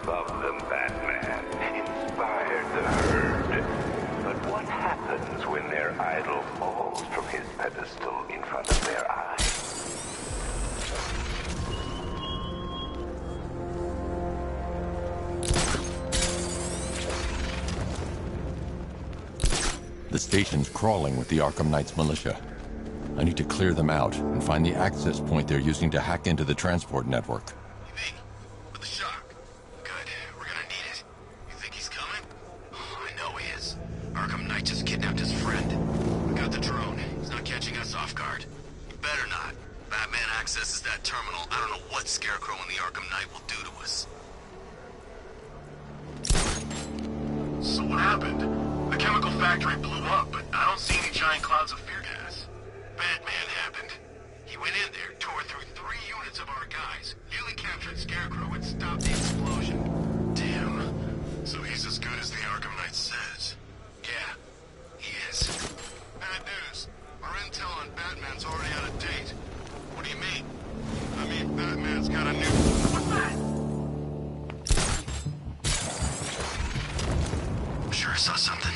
above them, Batman. Inspired the herd. But what happens when their idol falls from his pedestal in front of their eyes? The station's crawling with the Arkham Knight's militia. I need to clear them out and find the access point they're using to hack into the transport network. Me? With the shock? Good. We're gonna need it. You think he's coming? Oh, I know he is. Arkham Knight just kidnapped his friend. We got the drone. He's not catching us off guard. He better not. Batman accesses that terminal. I don't know what Scarecrow and the Arkham Knight will do to us. So what happened? The chemical factory blew up, but I don't see any giant clouds of fear gas. Batman happened. He went in there, tore through 3 units of our guys, nearly captured Scarecrow, and stopped the explosion. Damn. So he's as good as the Arkham Knight says. Yeah, he is. Bad news. Our intel on Batman's already out of date. What do you mean? I mean, Batman's got a new... What's that? I'm sure I saw something.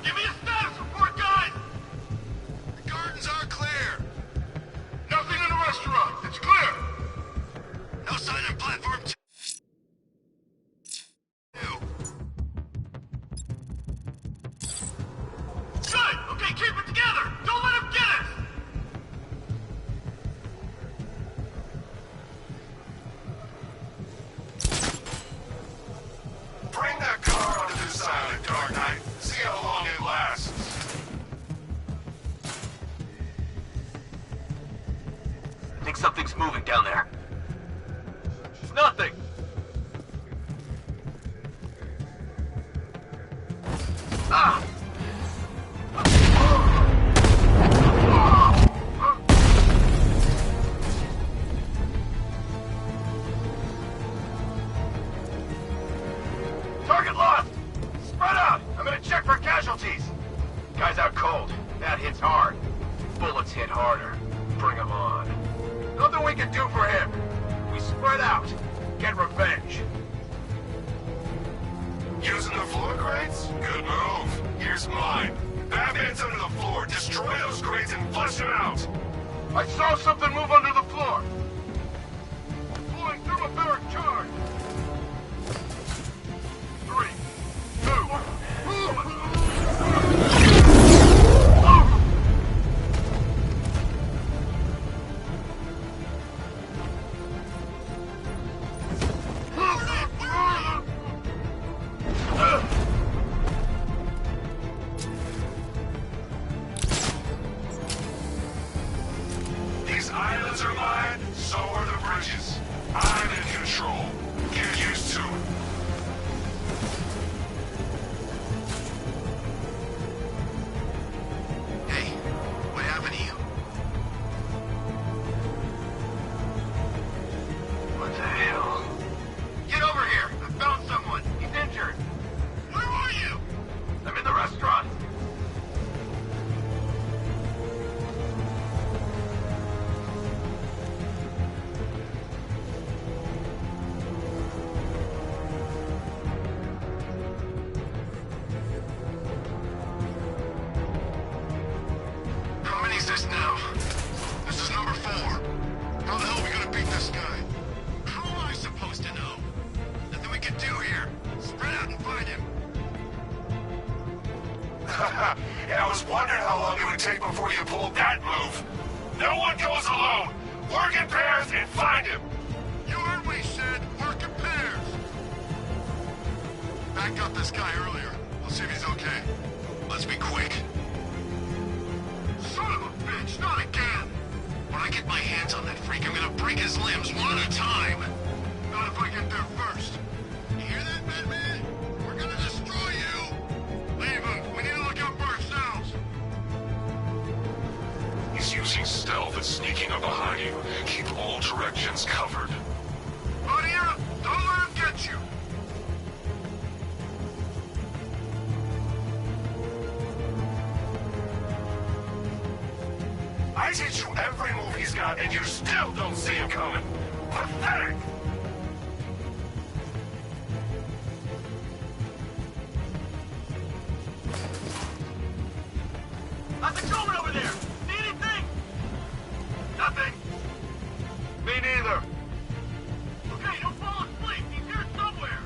Give me a status report, guys! The gardens are clear. Nothing in the restaurant. It's clear. No sign on platform 2. Good! Okay, keep it together! Don't let him get us! Bring that car onto this island, Dark Knight. See how long it lasts. Think something's moving down there. It's nothing! Ah! Target lost! Spread out! I'm gonna check for casualties! Guy's out cold. That hits hard. Bullets hit harder. Bring him on. Nothing we can do for him. We spread out. Get revenge. Using the floor crates? Good move. Here's mine. Batman's under the floor. Destroy those crates and flush them out. I saw something move under the floor. Pulling through a barrack charge. 3, 2, These islands are mine, so are the bridges. I'm in control. Get used to it. Hey, what happened to you? What the hell? Get over here! I found someone! He's injured! Where are you? I'm in the restaurant. How many is this now? This is number 4. How the hell are we gonna beat this guy? How am I supposed to know? Nothing we can do here. Spread out and find him. Yeah, I was wondering how long it would take before you pulled that move. No one goes alone. Work in pairs and find him. You heard what he said. Work in pairs. Backed up this guy earlier. We'll see if he's okay. Let's be quick. Son of a bitch, not again! When I get my hands on that freak, I'm gonna break his limbs one at a time. Not if I get there first. You hear that, Batman? We're gonna destroy you! Leave him. We need to look out for ourselves. He's using stealth and sneaking up behind you. Keep all directions covered. Out here, don't let him get you. and you still don't see him coming. Pathetic! How's it going over there? See anything? Nothing. Me neither. Okay, don't fall asleep. He's here somewhere.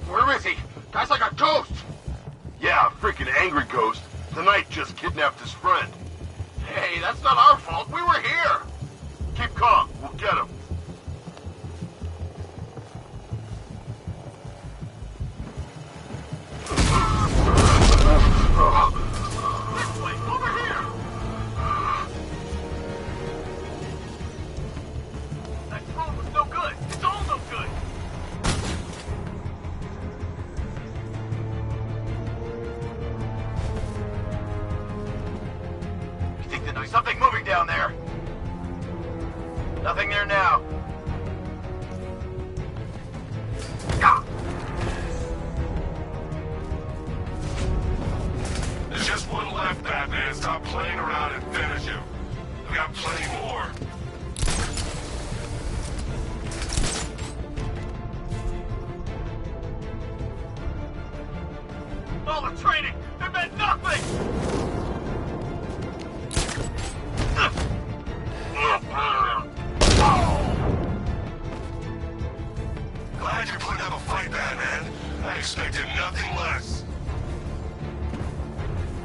Where is he? Guy's like a ghost. Yeah, a freaking angry ghost. The Knight just kidnapped his friend. Hey, that's not our fault. We were here. Keep calm. We'll get him. This way, over here. That phone was no good. It's all no good. You think the Knight... Something moving down there. Nothing there now. Ah! There's just one left, Batman. Stop playing around and finish him. We got plenty more. All the training, it meant nothing. Glad you're putting up a fight, Batman. I expected nothing less.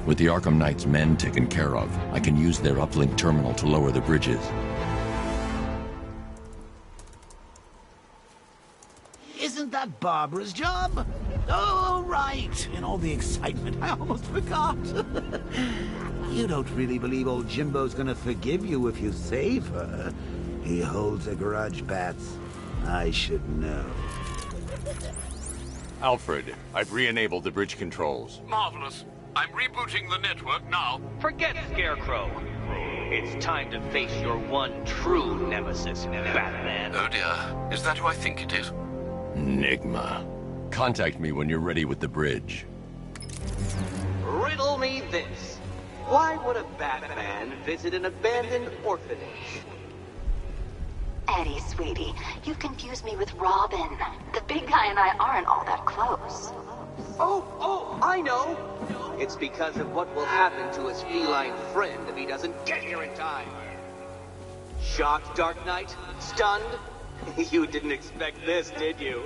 With the Arkham Knight's men taken care of, I can use their uplink terminal to lower the bridges. Isn't that Barbara's job? Oh, right. In all the excitement, I almost forgot. You don't really believe old Jimbo's gonna forgive you if you save her. He holds a grudge, Bats. I should know. Alfred, I've re-enabled the bridge controls. Marvelous. I'm rebooting the network now. Forget Scarecrow. It's time to face your one true nemesis, Batman. Oh dear. Is that who I think it is? Enigma. Contact me when you're ready with the bridge. Riddle me this. Why would a Batman visit an abandoned orphanage? Eddie, sweetie, you confused me with Robin. The big guy and I aren't all that close. Oh, I know! It's because of what will happen to his feline friend if he doesn't get here in time. Shocked, Dark Knight? Stunned? You didn't expect this, did you?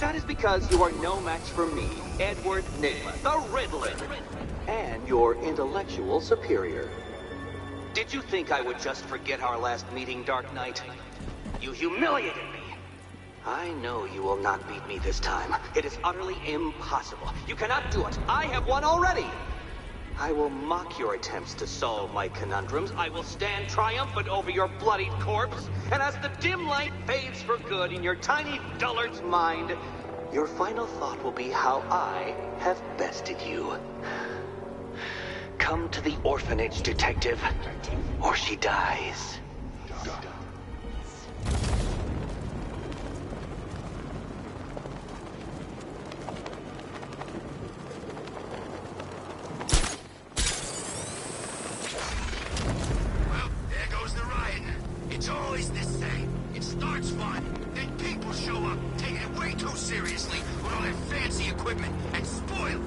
That is because you are no match for me, Edward Nigma, the Riddler, and your intellectual superior. Did you think I would just forget our last meeting, Dark Knight? You humiliated me. I know you will not beat me this time. It is utterly impossible. You cannot do it. I have won already. I will mock your attempts to solve my conundrums. I will stand triumphant over your bloodied corpse. And as the dim light fades for good in your tiny dullard's mind, your final thought will be how I have bested you. Come to the orphanage, detective, or she dies. Well, there goes the riot. It's always the same. It starts fun, then people show up, taking it way too seriously with all their fancy equipment and spoil it.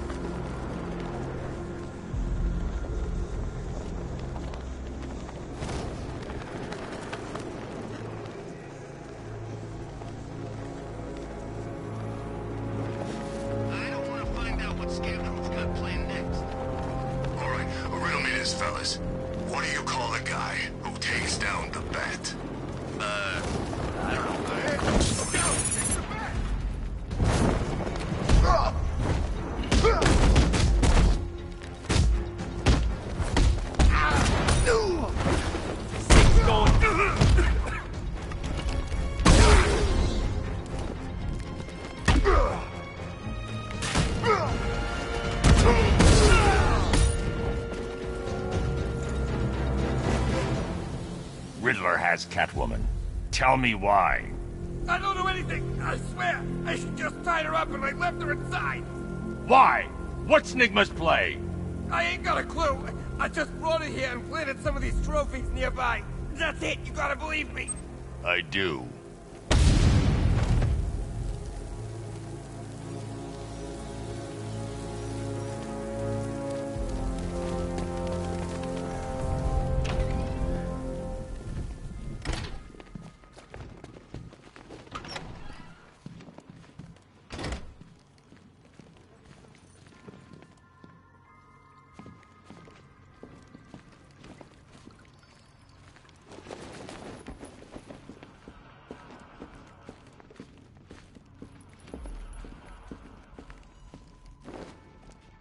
I don't want to find out what Scarecrow's got planned next. All right, riddle me this, fellas. What do you call the guy who takes down the Bat? I don't know. Go! It's the bat! Riddler as Catwoman. Tell me why. I don't know anything, I swear. I just tied her up and I left her inside. Why? What's Nigma's play? I ain't got a clue. I just brought her here and planted some of these trophies nearby. That's it, you gotta believe me. I do.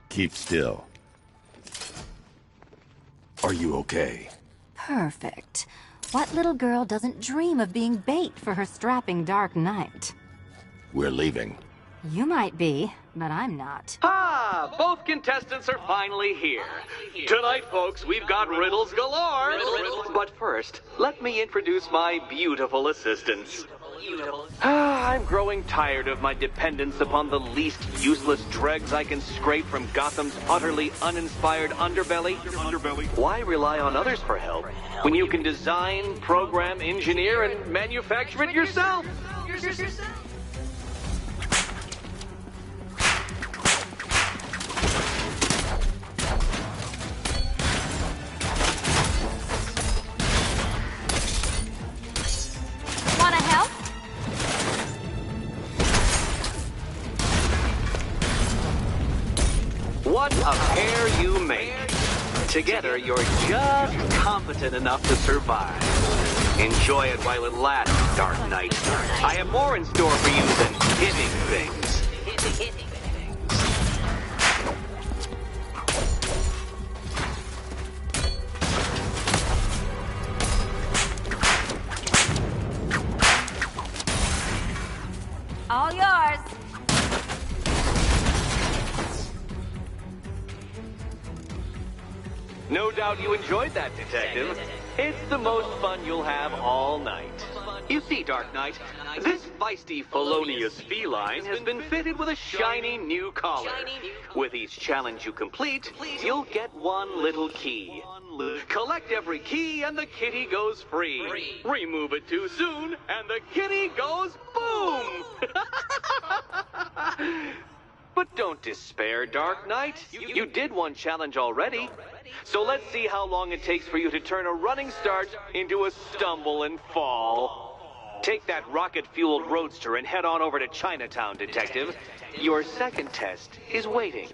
Keep still. Are you okay? Perfect. What little girl doesn't dream of being bait for her strapping Dark Knight? We're leaving. You might be, but I'm not. Ah, both contestants are finally here. Tonight, folks, we've got riddles galore. But first, let me introduce my beautiful assistants. I'm growing tired of my dependence upon the least useless dregs I can scrape from Gotham's utterly uninspired underbelly. Why rely on others for help when you can design, program, engineer, and manufacture it yourself? What a pair you make. Together, you're just competent enough to survive. Enjoy it while it lasts, Dark Knight. I have more in store for you than hitting things. All yours. No doubt you enjoyed that, Detective. It's the most fun you'll have all night. You see, Dark Knight, this feisty, felonious feline has been fitted with a shiny new collar. With each challenge you complete, you'll get one little key. Collect every key and the kitty goes free. Remove it too soon and the kitty goes boom! But don't despair, Dark Knight. You did one challenge already. So let's see how long it takes for you to turn a running start into a stumble and fall. Take that rocket-fueled roadster and head on over to Chinatown, Detective. Your second test is waiting.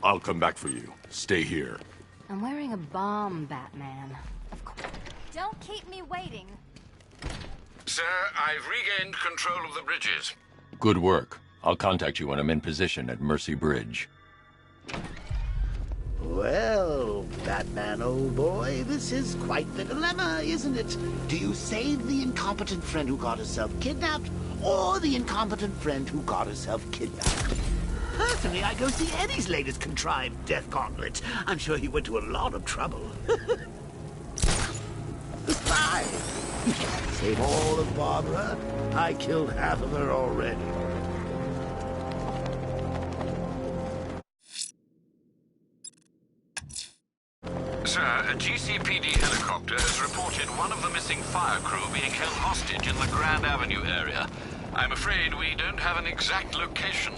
I'll come back for you. Stay here. I'm wearing a bomb, Batman. Of course. Don't keep me waiting. Sir, I've regained control of the bridges. Good work. I'll contact you when I'm in position at Mercy Bridge. Well, Batman, old boy, this is quite the dilemma, isn't it? Do you save the incompetent friend who got herself kidnapped, or the incompetent friend who got herself kidnapped? Personally, I go see Eddie's latest contrived death gauntlet. I'm sure he went to a lot of trouble. Bye. Save all of Barbara. I killed half of her already. Sir, a GCPD helicopter has reported one of the missing fire crew being held hostage in the Grand Avenue area. I'm afraid we don't have an exact location.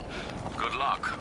Good luck.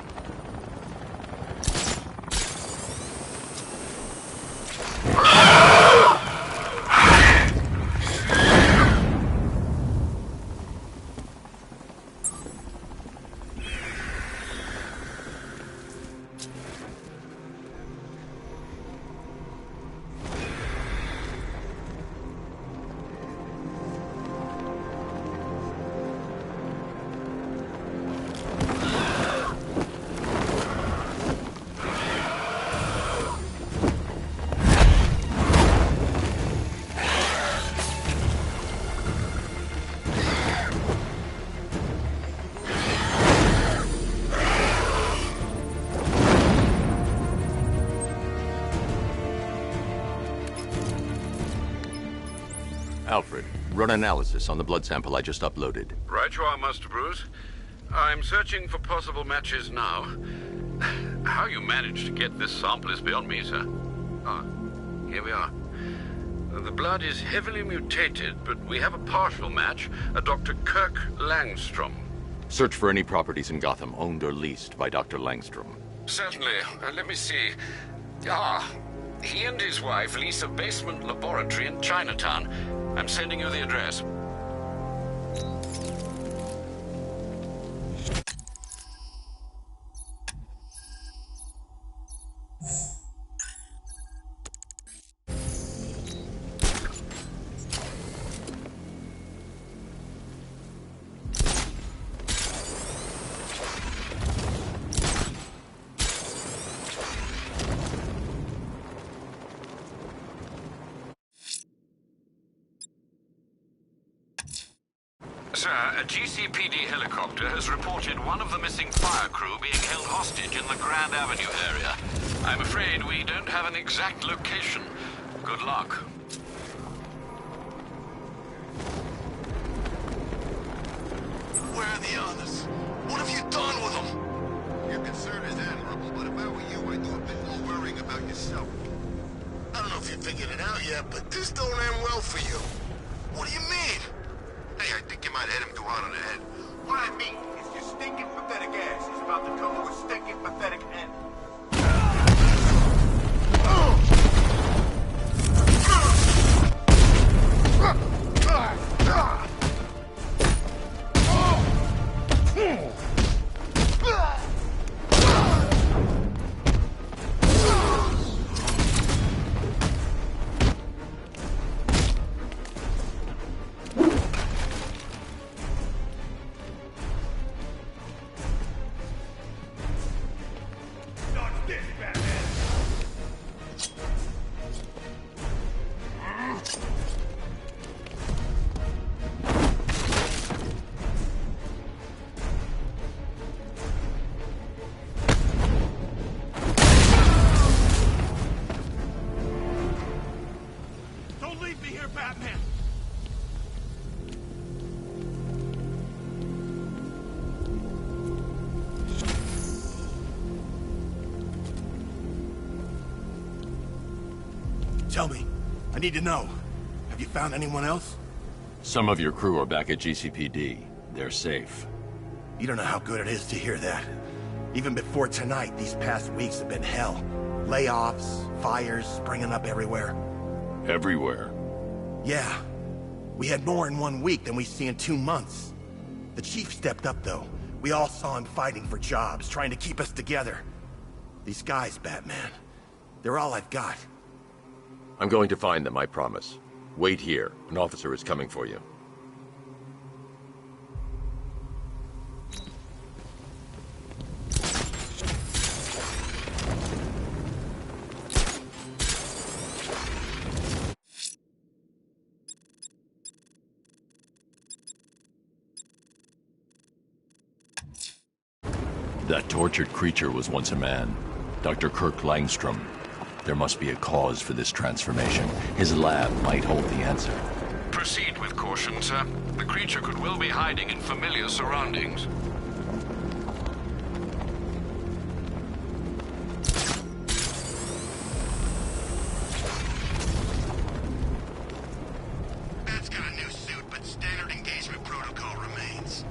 Alfred, run analysis on the blood sample I just uploaded. Right you are, Master Bruce. I'm searching for possible matches now. How you managed to get this sample is beyond me, sir. Ah, here we are. The blood is heavily mutated, but we have a partial match, a Dr. Kirk Langstrom. Search for any properties in Gotham owned or leased by Dr. Langstrom. Certainly. Let me see. Ah, he and his wife lease a basement laboratory in Chinatown. I'm sending you the address. Sir, a GCPD helicopter has reported one of the missing fire crew being held hostage in the Grand Avenue area. I'm afraid we don't have an exact location. Good luck. Where are the others? What have you done with them? Your concern is admirable, but if I were you, I'd do a bit more worrying about yourself. I don't know if you figured it out yet, but this don't end well for you. What do you mean? Hey, I think you might hit him too hard on the head. What I mean is your stinking pathetic ass is about to come to a stinking pathetic end. Tell me. I need to know. Have you found anyone else? Some of your crew are back at GCPD. They're safe. You don't know how good it is to hear that. Even before tonight, these past weeks have been hell. Layoffs, fires springing up everywhere. Everywhere? Yeah. We had more in 1 week than we see in 2 months. The chief stepped up, though. We all saw him fighting for jobs, trying to keep us together. These guys, Batman, they're all I've got. I'm going to find them, I promise. Wait here. An officer is coming for you. That tortured creature was once a man. Dr. Kirk Langstrom. There must be a cause for this transformation. His lab might hold the answer. Proceed with caution, sir. The creature could well be hiding in familiar surroundings. Bat's got a new suit, but standard engagement protocol remains.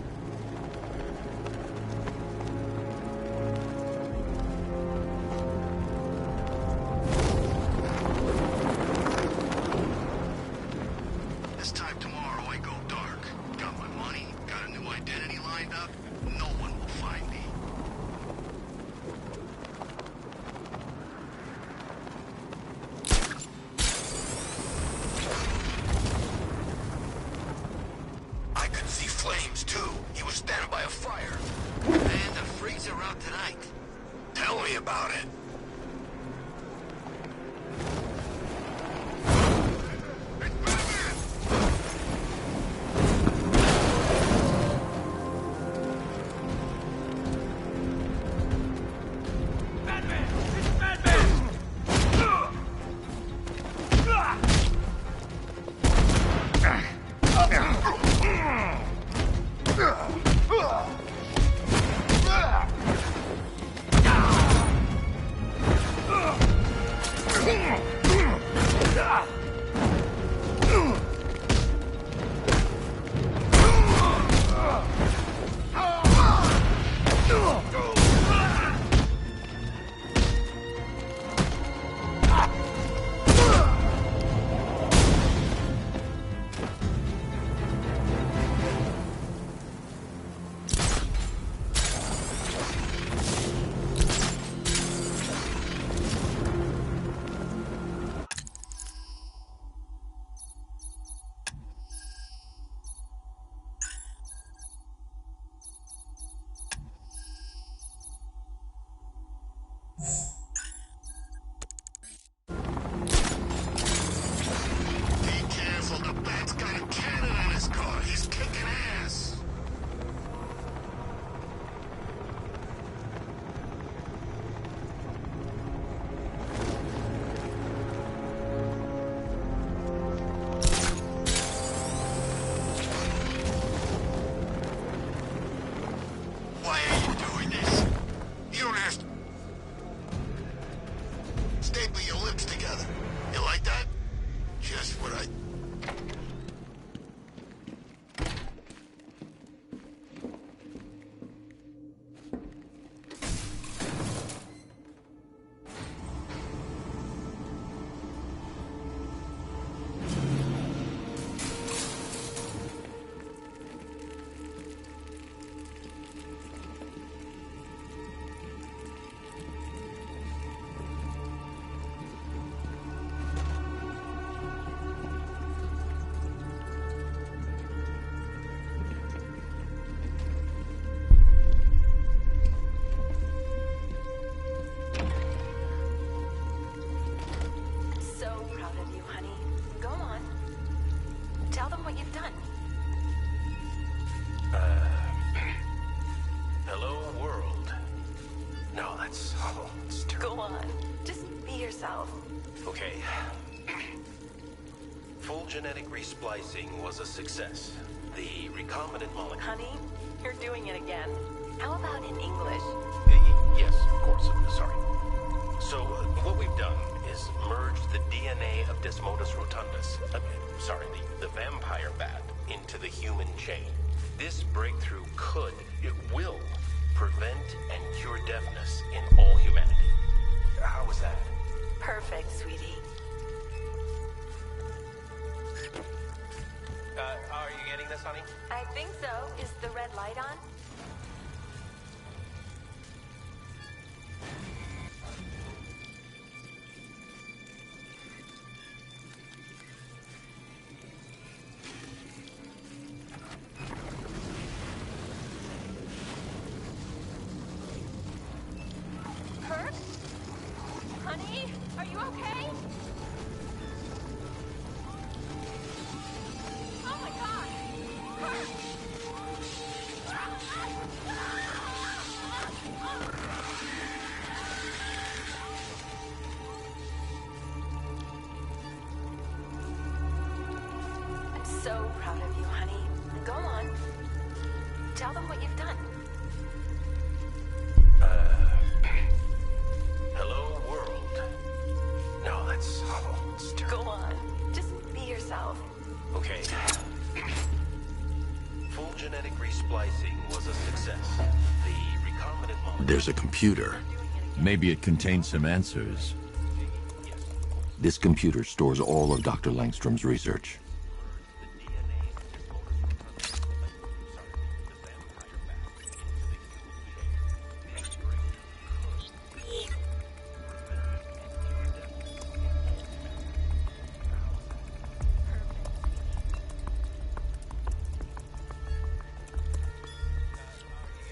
This time tomorrow, I go dark. Got my money, got a new identity lined up. No one will find me. I could see flames, too. He was standing by a fire. And the freaks are out tonight. Tell me about it. genetic resplicing was a success. The recombinant molecule... Honey, you're doing it again. How about in English? Yes, of course. Sorry. So, what we've done is merged the DNA of Desmodus rotundus, the vampire bat, into the human chain. This breakthrough it will, prevent and cure deafness in all humanity. How was that? Perfect, sweetie. Are you getting this, honey? I think so. Is the red light on? Kurt? Honey, are you okay? Oh my God! Kurt! I'm so proud of you, honey. Go on. Tell them what you've done. Hello, world. No, that's hollow. Go on. Just be yourself. Okay. Full genetic resplicing was a success. The recombinant molecule... There's a computer. Maybe it contains some answers. This computer stores all of Dr. Langstrom's research.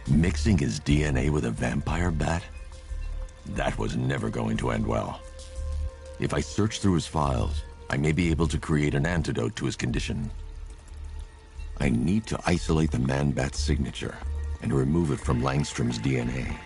Mixing his DNA with a vampire bat? That was never going to end well. If I search through his files, I may be able to create an antidote to his condition. I need to isolate the man-bat's signature and remove it from Langstrom's DNA.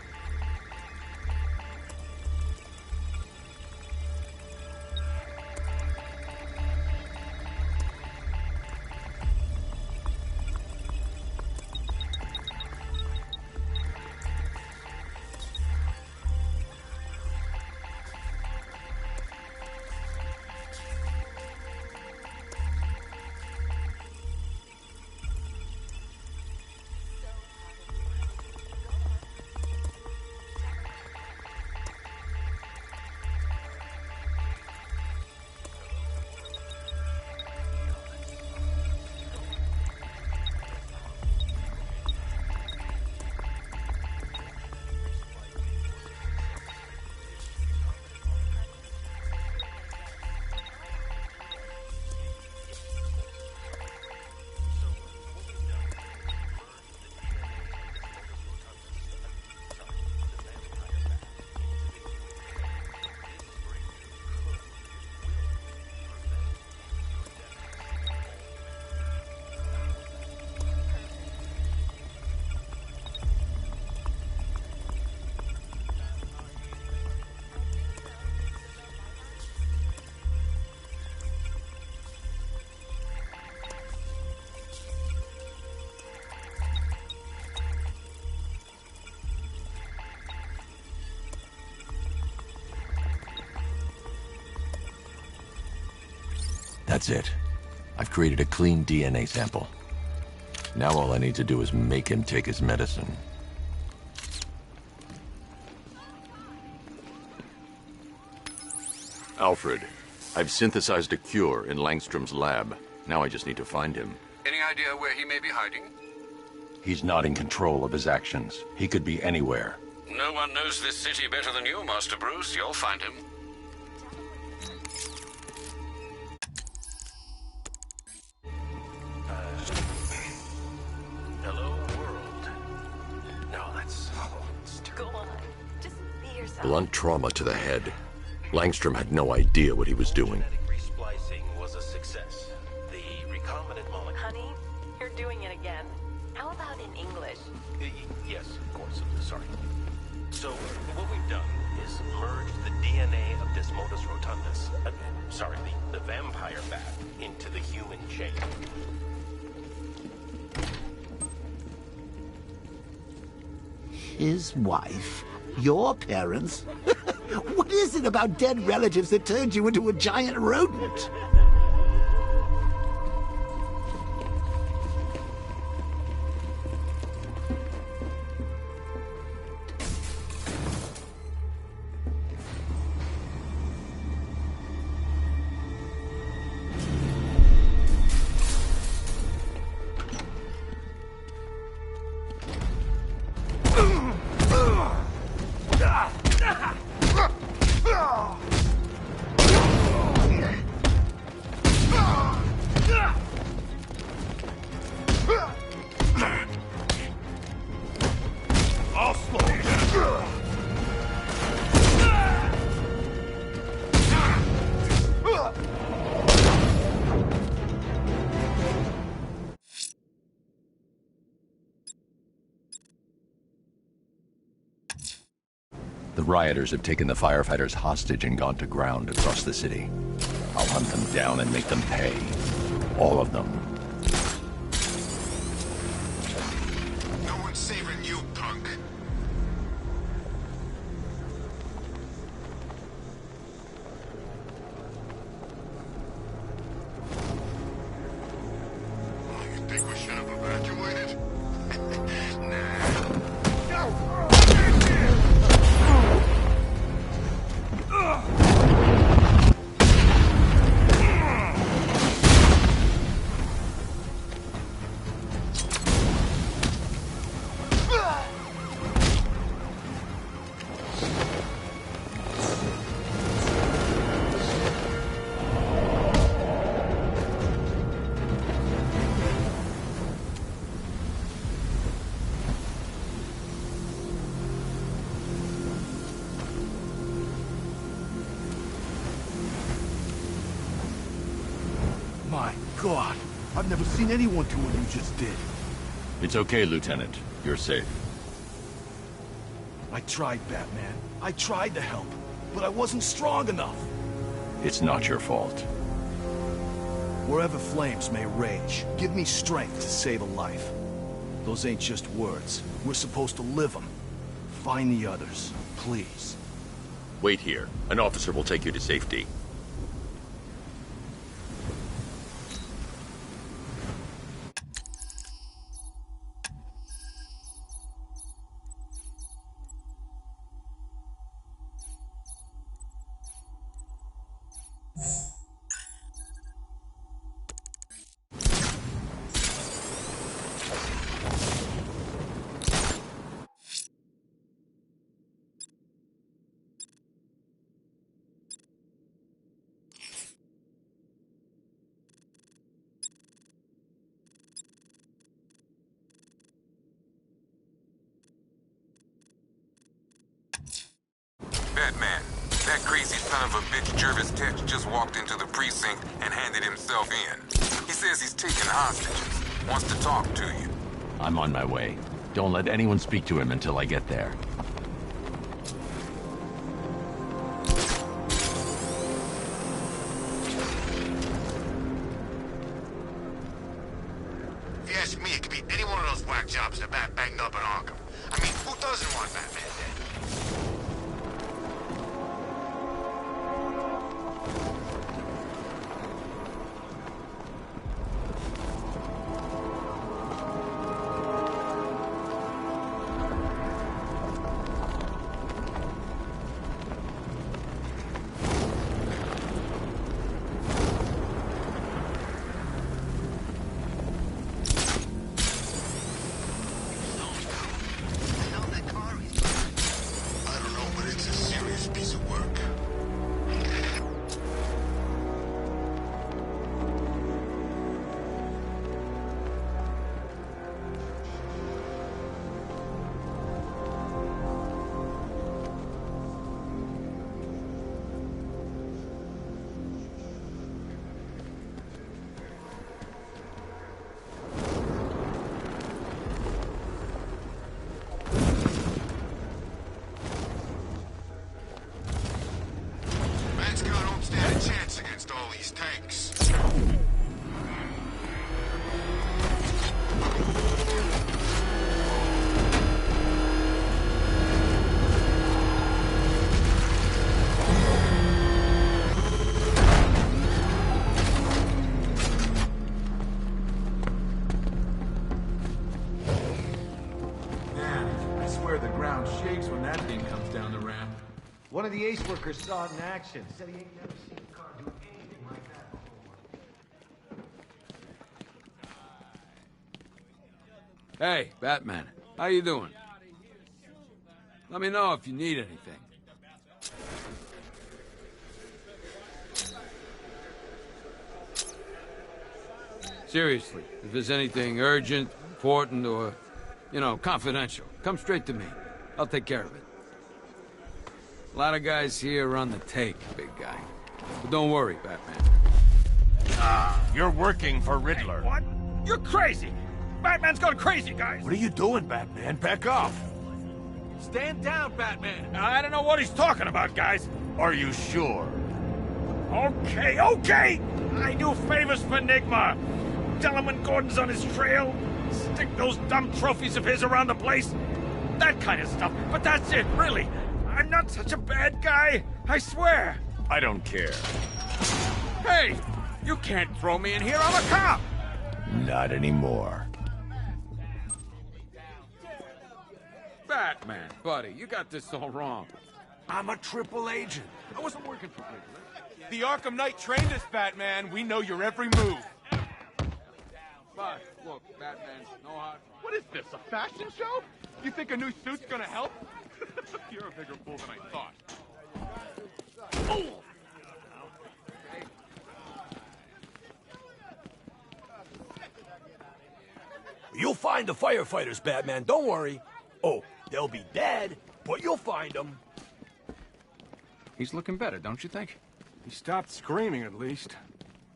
That's it. I've created a clean DNA sample. Now all I need to do is make him take his medicine. Alfred, I've synthesized a cure in Langstrom's lab. Now I just need to find him. Any idea where he may be hiding? He's not in control of his actions. He could be anywhere. No one knows this city better than you, Master Bruce. You'll find him. Hello, world. No, that's hollow. Go on. Just be yourself. Blunt trauma to the head. Langstrom had no idea what he was doing. Genetic resplicing was a success. The recombinant molecule... Honey, you're doing it again. How about in English? Yes, of course. Sorry. So, what we've done is merged the DNA of Desmodus rotundus, the vampire bat, into the his wife? Your parents? What is it about dead relatives that turned you into a giant rodent? The rioters have taken the firefighters hostage and gone to ground across the city. I'll hunt them down and make them pay. All of them. No one's saving you, punk. Oh, you think we should have evacuated? My God, I've never seen anyone do what you just did. It's okay, Lieutenant. You're safe. I tried, Batman. I tried to help, but I wasn't strong enough. It's not your fault. Wherever flames may rage, give me strength to save a life. Those ain't just words. We're supposed to live them. Find the others, please. Wait here. An officer will take you to safety. Batman, that crazy son of a bitch Jervis Tetch just walked into the precinct and handed himself in. He says he's taking hostages, wants to talk to you. I'm on my way. Don't let anyone speak to him until I get there. If you ask me, it could be any one of those whack jobs that Bat banged up in Arkham. I mean, who doesn't want Batman dead? One of the ace workers saw it in action. Said he ain't never seen a car do anything like that before. Hey, Batman. How you doing? Let me know if you need anything. Seriously, if there's anything urgent, important, or, confidential, come straight to me. I'll take care of it. A lot of guys here are on the take, big guy. But don't worry, Batman. You're working for Riddler. What? You're crazy! Batman's gone crazy, guys! What are you doing, Batman? Back off! Stand down, Batman! I don't know what he's talking about, guys. Are you sure? Okay! I do favors for Enigma. Tell him when Gordon's on his trail. Stick those dumb trophies of his around the place. That kind of stuff. But that's it, really. I'm not such a bad guy. I swear. I don't care. Hey! You can't throw me in here. I'm a cop! Not anymore. Batman, buddy, you got this all wrong. I'm a triple agent. I wasn't working for Riddler. The Arkham Knight trained us, Batman. We know your every move. But, look, Batman, no hard... What is this, a fashion show? You think a new suit's gonna help? You're a bigger fool than I thought. Oh! You'll find the firefighters, Batman. Don't worry. Oh, they'll be dead, but you'll find them. He's looking better, don't you think? He stopped screaming, at least.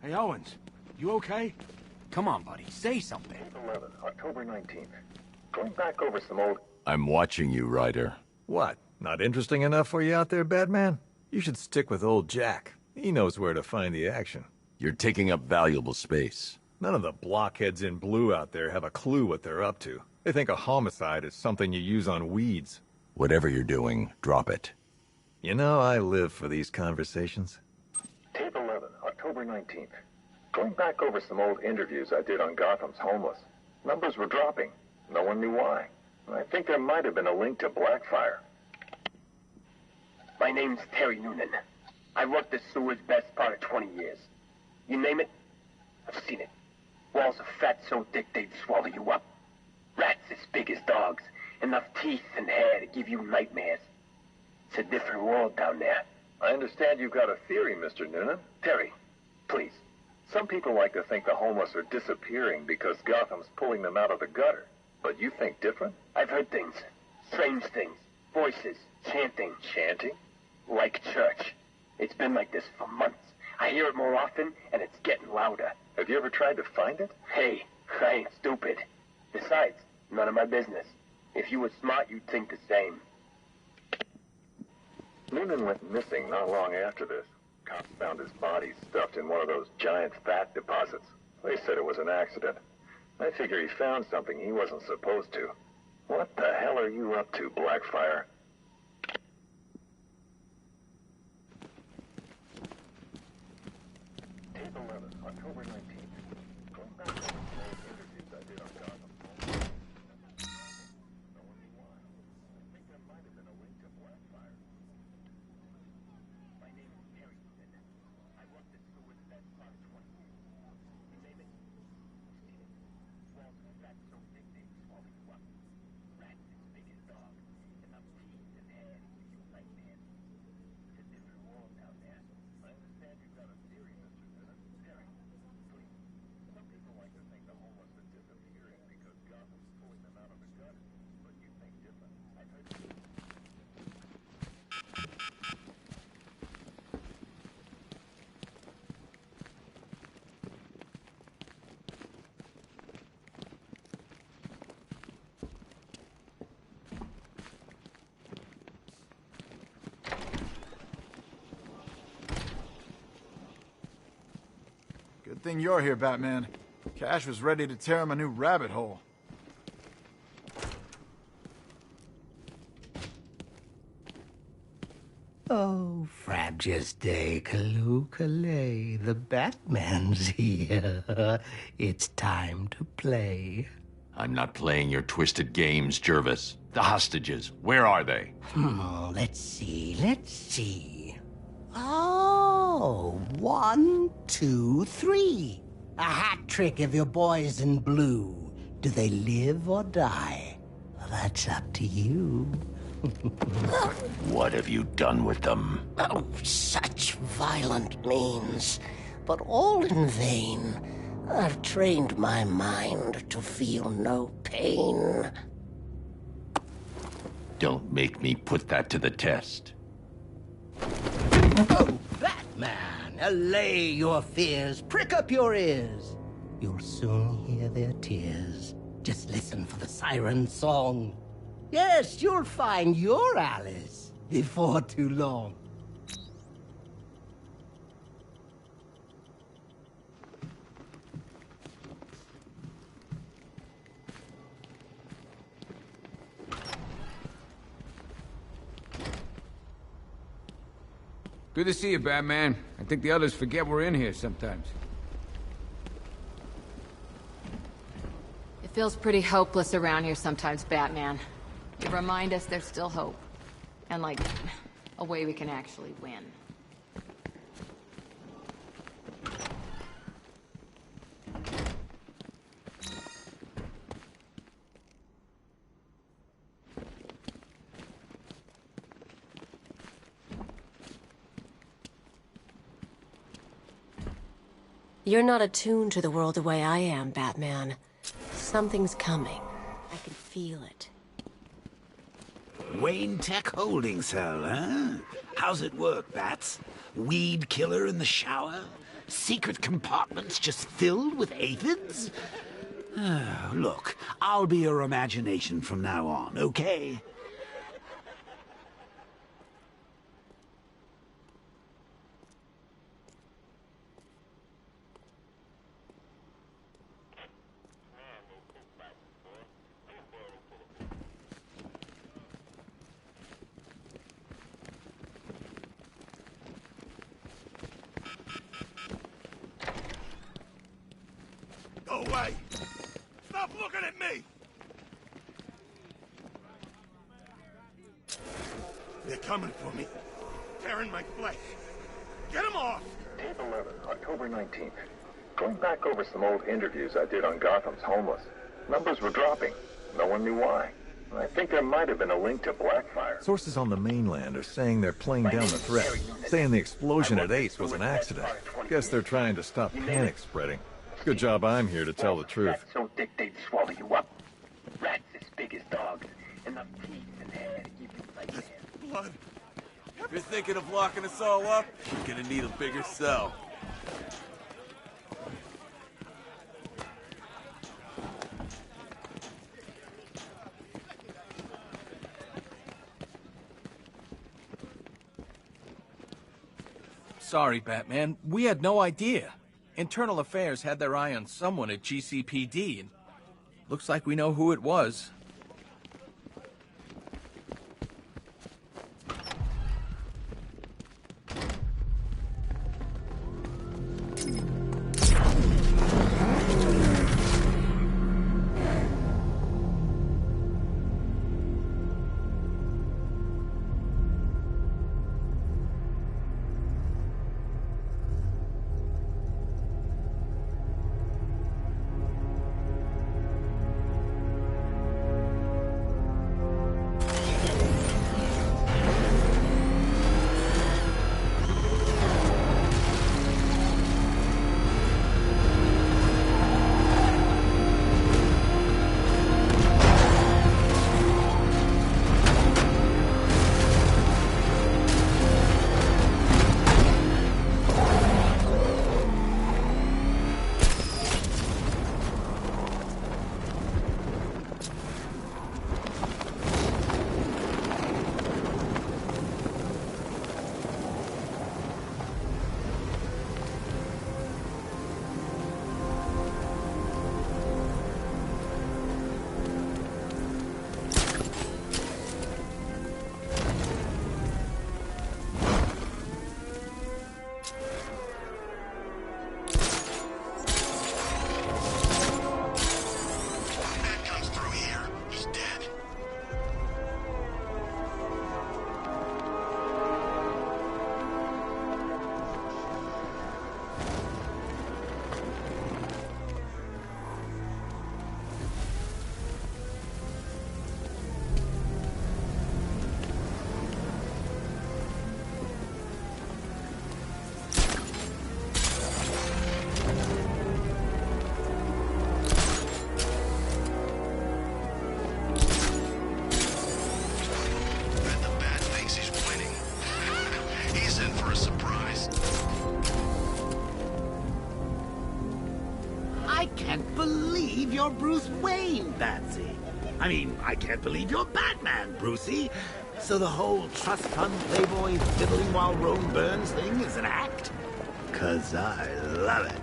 Hey, Owens, you okay? Come on, buddy, say something. 11, October 19th. Going back over some old... I'm watching you, Ryder. What? Not interesting enough for you out there, Batman? You should stick with old Jack. He knows where to find the action. You're taking up valuable space. None of the blockheads in blue out there have a clue what they're up to. They think a homicide is something you use on weeds. Whatever you're doing, drop it. You know, I live for these conversations. Tape 11, October 19th. Going back over some old interviews I did on Gotham's homeless. Numbers were dropping. No one knew why. I think there might have been a link to Blackfire. My name's Terry Noonan. I worked the sewers best part of 20 years. You name it, I've seen it. Walls of fat so thick they'd swallow you up. Rats as big as dogs. Enough teeth and hair to give you nightmares. It's a different world down there. I understand you've got a theory, Mr. Noonan. Terry, please. Some people like to think the homeless are disappearing because Gotham's pulling them out of the gutter. But you think different? I've heard things. Strange things. Voices. Chanting. Chanting? Like church. It's been like this for months. I hear it more often, and it's getting louder. Have you ever tried to find it? Hey, I ain't stupid. Besides, none of my business. If you were smart, you'd think the same. Noonan went missing not long after this. Cops found his body stuffed in one of those giant fat deposits. They said it was an accident. I figure he found something he wasn't supposed to. What the hell are you up to, Blackfire? Tape 11, October 19th. Going back to the interviews I did on Gotham. No one knew why. I think there might have been a link to Blackfire. My name is Terry Noonan. I worked the sewers best part of 20 years. You name it, I've seen it. Walls of fat so thick they'd swallow you up. Rats as big as dogs. Enough teeth and hair to give you nightmares. It's a different world down there. I understand you've got a theory, Mr. Noonan. Terry, please. Some people like to think the homeless are disappearing because Gotham's pulling them out of the gutter. But you think different. I've heard Good thing you're here, Batman. Cash was ready to tear him a new rabbit hole. Oh, Frabjous Day, Kaloo-Kalay, the Batman's here. It's time to play. I'm not playing your twisted games, Jervis. The hostages, where are they? Let's see. Oh, 1, 2, 3. A hat trick of your boys in blue. Do they live or die? Well, that's up to you. What have you done with them? Oh, such violent means, but all in vain. I've trained my mind to feel no pain. Don't make me put that to the test. Oh, Batman, allay your fears, prick up your ears. You'll soon hear their tears. Just listen for the siren song. Yes, you'll find your Alice before too long. Good to see you, Batman. I think the others forget we're in here sometimes. It feels pretty hopeless around here sometimes, Batman. You remind us there's still hope. And, like, a way we can actually win. You're not attuned to the world the way I am, Batman. Something's coming. I can feel it. Wayne Tech holding cell, huh? How's it work, Bats? Weed killer in the shower? Secret compartments just filled with aphids? Look, I'll be your imagination from now on, okay? Go away! Stop looking at me! They're coming for me. Tearing my flesh. Get them off! Tape 11, October 19th. Going back over some old interviews I did on Gotham's homeless. Numbers were dropping. No one knew why. I think there might have been a link to Blackfire. Sources on the mainland are saying they're playing down the threat, saying the explosion at Ace was an accident. Guess they're trying to stop panic spreading. Good job I'm here to tell the truth. Rats so thick they'd swallow you up. Rats as big as dogs. Enough teeth and hair to keep you like this. Blood. If you're thinking of locking us all up, you're gonna need a bigger cell. Sorry, Batman. We had no idea. Internal Affairs had their eye on someone at GCPD, and looks like we know who it was. I can't believe you're Bruce Wayne, Batsy. I mean, I can't believe you're Batman, Brucey. So the whole trust fund playboy fiddling while Rome burns thing is an act? 'Cause I love it.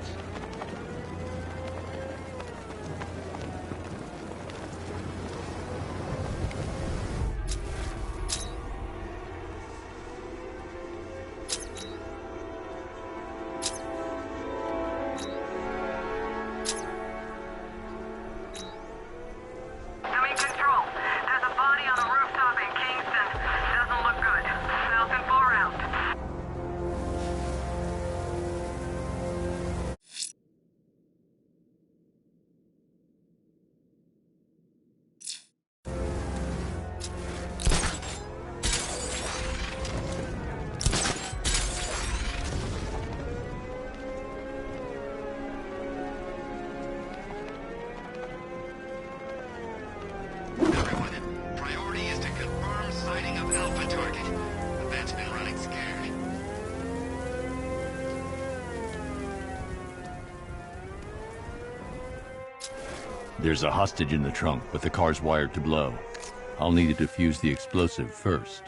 There's a hostage in the trunk, but the car's wired to blow. I'll need to defuse the explosive first.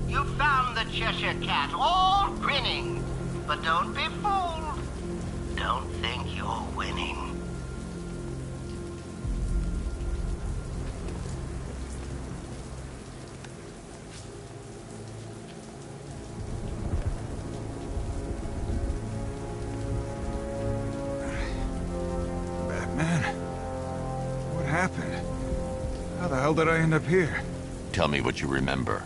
You found the Cheshire Cat, all grinning. But don't be fooled. Don't think you're winning. Batman? What happened? How the hell did I end up here? Tell me what you remember.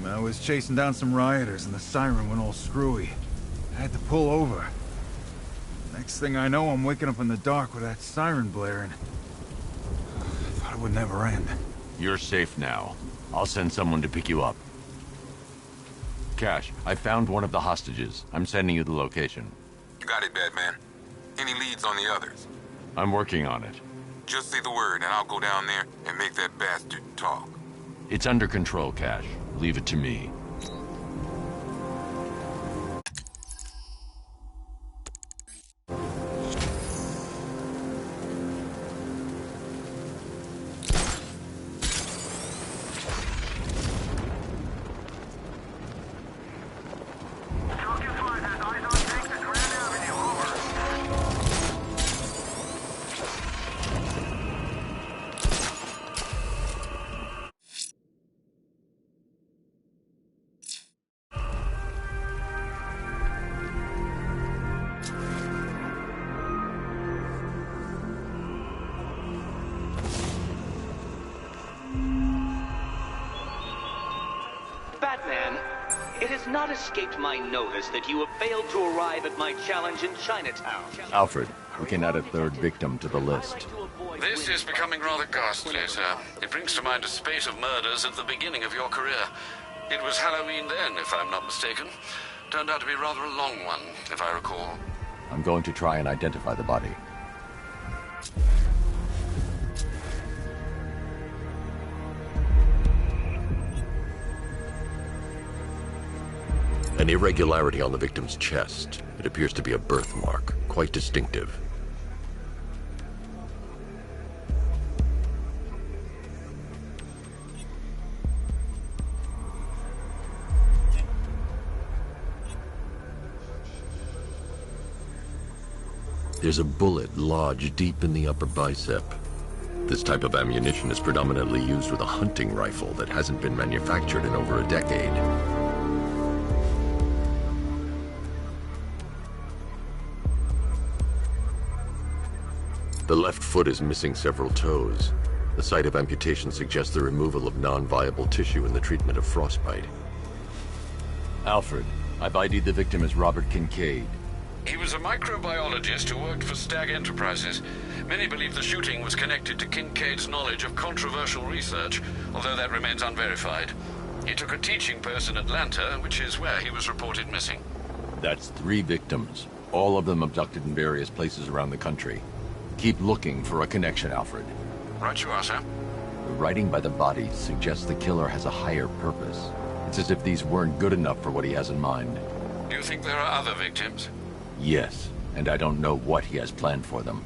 I was chasing down some rioters and the siren went all screwy. I had to pull over. Next thing I know, I'm waking up in the dark with that siren blaring. I thought it would never end. You're safe now. I'll send someone to pick you up. Cash, I found one of the hostages. I'm sending you the location. Got it, Batman. Any leads on the others? I'm working on it. Just say the word and I'll go down there and make that bastard talk. It's under control, Cash. Leave it to me. Batman, it has not escaped my notice that you have failed to arrive at my challenge in Chinatown. Alfred, we can add a third victim to the list. This is becoming rather ghastly, sir. It brings to mind a spate of murders at the beginning of your career. It was Halloween then, if I'm not mistaken. Turned out to be rather a long one, if I recall. I'm going to try and identify the body. An irregularity on the victim's chest. It appears to be a birthmark, quite distinctive. There's a bullet lodged deep in the upper bicep. This type of ammunition is predominantly used with a hunting rifle that hasn't been manufactured in over a decade. The left foot is missing several toes. The site of amputation suggests the removal of non-viable tissue in the treatment of frostbite. Alfred, I've ID'd the victim as Robert Kincaid. He was a microbiologist who worked for Stag Enterprises. Many believe the shooting was connected to Kincaid's knowledge of controversial research, although that remains unverified. He took a teaching post in Atlanta, which is where he was reported missing. That's 3 victims, all of them abducted in various places around the country. Keep looking for a connection, Alfred. Right you are, sir. The writing by the bodies suggests the killer has a higher purpose. It's as if these weren't good enough for what he has in mind. Do you think there are other victims? Yes, and I don't know what he has planned for them.